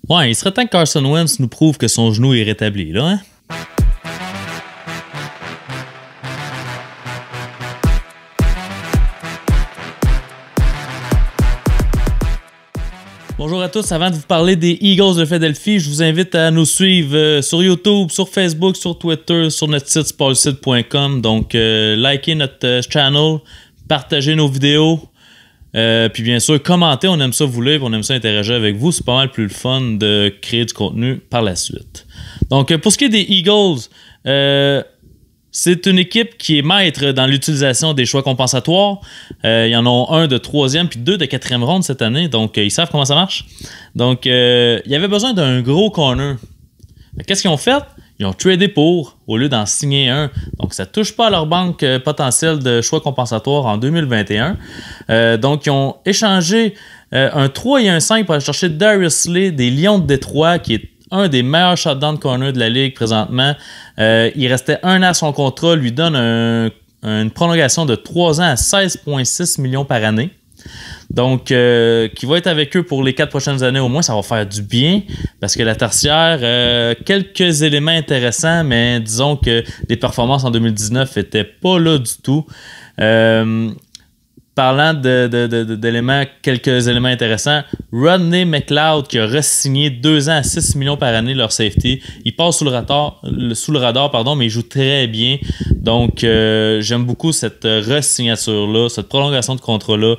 Ouais, il serait temps que Carson Wentz nous prouve que son genou est rétabli, là, hein? Bonjour à tous, avant de vous parler des Eagles de Philadelphie, je vous invite à nous suivre sur YouTube, sur Facebook, sur Twitter, sur notre site sportssite.com. Donc, likez notre channel, partagez nos vidéos, puis bien sûr, commentez, on aime ça vous lire, on aime ça interagir avec vous. C'est pas mal plus le fun de créer du contenu par la suite. Donc, pour ce qui est des Eagles, c'est une équipe qui est maître dans l'utilisation des choix compensatoires. Ils en ont un de 3e puis 2 de 4e ronde cette année. Donc, ils savent comment ça marche. Donc, il y avait besoin d'un gros corner. Qu'est-ce qu'ils ont fait? Ils ont tradé pour, au lieu d'en signer un. Donc, ça ne touche pas à leur banque potentielle de choix compensatoires en 2021. Donc, ils ont échangé un 3 et un 5 pour aller chercher Darius Slay des Lions de Détroit, qui est un des meilleurs shutdown corners de la ligue présentement. Il restait 1 an à son contrat, lui donne une prolongation de 3 ans à 16,6 millions par année. Donc, qui va être avec eux pour les 4 prochaines années au moins, ça va faire du bien parce que la tertiaire, quelques éléments intéressants, mais disons que les performances en 2019 n'étaient pas là du tout. Parlant d'éléments, quelques éléments intéressants, Rodney McLeod qui a re-signé 2 ans à 6 millions par année leur safety. Il passe sous le radar, mais il joue très bien. Donc, j'aime beaucoup cette re-signature-là, cette prolongation de contrat-là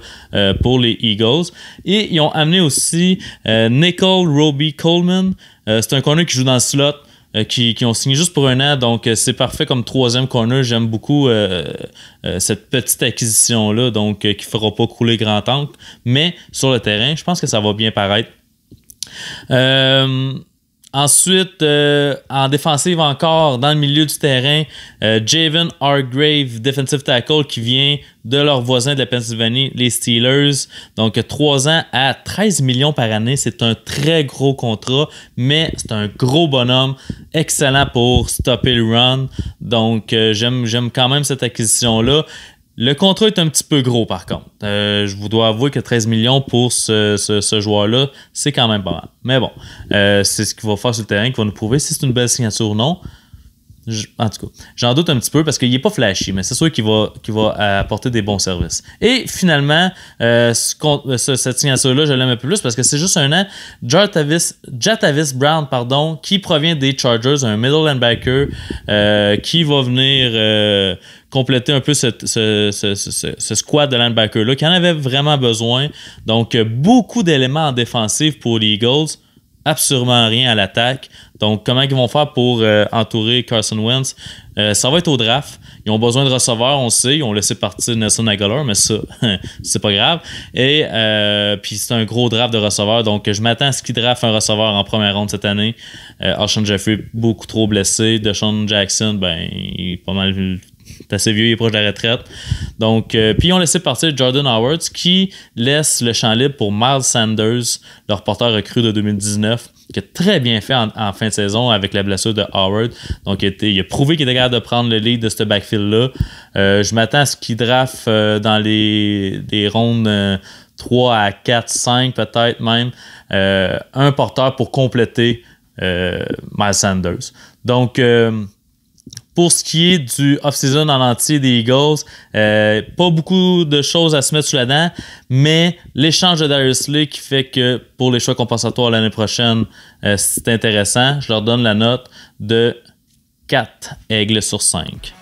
pour les Eagles. Et ils ont amené aussi Nicole Roby Coleman. C'est un corner qui joue dans le slot. Qui ont signé juste pour 1 an, donc c'est parfait comme 3e corner. J'aime beaucoup cette petite acquisition-là, donc qui ne fera pas couler grand angle, mais sur le terrain, je pense que ça va bien paraître. Ensuite, en défensive encore, dans le milieu du terrain, Javon Hargrave, defensive tackle, qui vient de leurs voisins de la Pennsylvanie, les Steelers. Donc, 3 ans à 13 millions par année. C'est un très gros contrat, mais c'est un gros bonhomme, excellent pour stopper le run. Donc, j'aime quand même cette acquisition-là. Le contrat est un petit peu gros, par contre. Je vous dois avouer que 13 millions pour ce joueur-là, c'est quand même pas mal. Mais bon, c'est ce qu'il va faire sur le terrain qui va nous prouver si c'est une belle signature ou non. En tout cas, j'en doute un petit peu parce qu'il n'est pas flashy, mais c'est sûr qu'il va apporter des bons services. Et finalement, cette signature-là, je l'aime un peu plus parce que c'est juste 1 an. Jatavis Brown, qui provient des Chargers, un middle linebacker qui va venir compléter un peu ce squad de linebacker-là, qui en avait vraiment besoin. Donc, beaucoup d'éléments en défensive pour les Eagles. Absolument rien à l'attaque. Donc, comment ils vont faire pour entourer Carson Wentz? Ça va être au draft. Ils ont besoin de receveurs, on sait. Ils ont laissé partir Nelson Aguilar, mais ça, c'est pas grave. Et puis, c'est un gros draft de receveurs. Donc, je m'attends à ce qu'ils draftent un receveur en première ronde cette année. Alshon Jeffrey, beaucoup trop blessé. DeSean Jackson, il est pas mal... C'est assez vieux, il est proche de la retraite. Donc, puis ils ont laissé partir Jordan Howard qui laisse le champ libre pour Miles Sanders, leur porteur recrue de 2019, qui a très bien fait en fin de saison avec la blessure de Howard. Donc, il a prouvé qu'il était capable de prendre le lead de ce backfield-là. Je m'attends à ce qu'il draft dans les rondes 3 à 4, 5 peut-être même, un porteur pour compléter Miles Sanders. Donc, pour ce qui est du off-season en entier des Eagles, pas beaucoup de choses à se mettre sous la dent, mais l'échange de Darius Slay qui fait que pour les choix compensatoires l'année prochaine, c'est intéressant. Je leur donne la note de 4 aigles sur 5.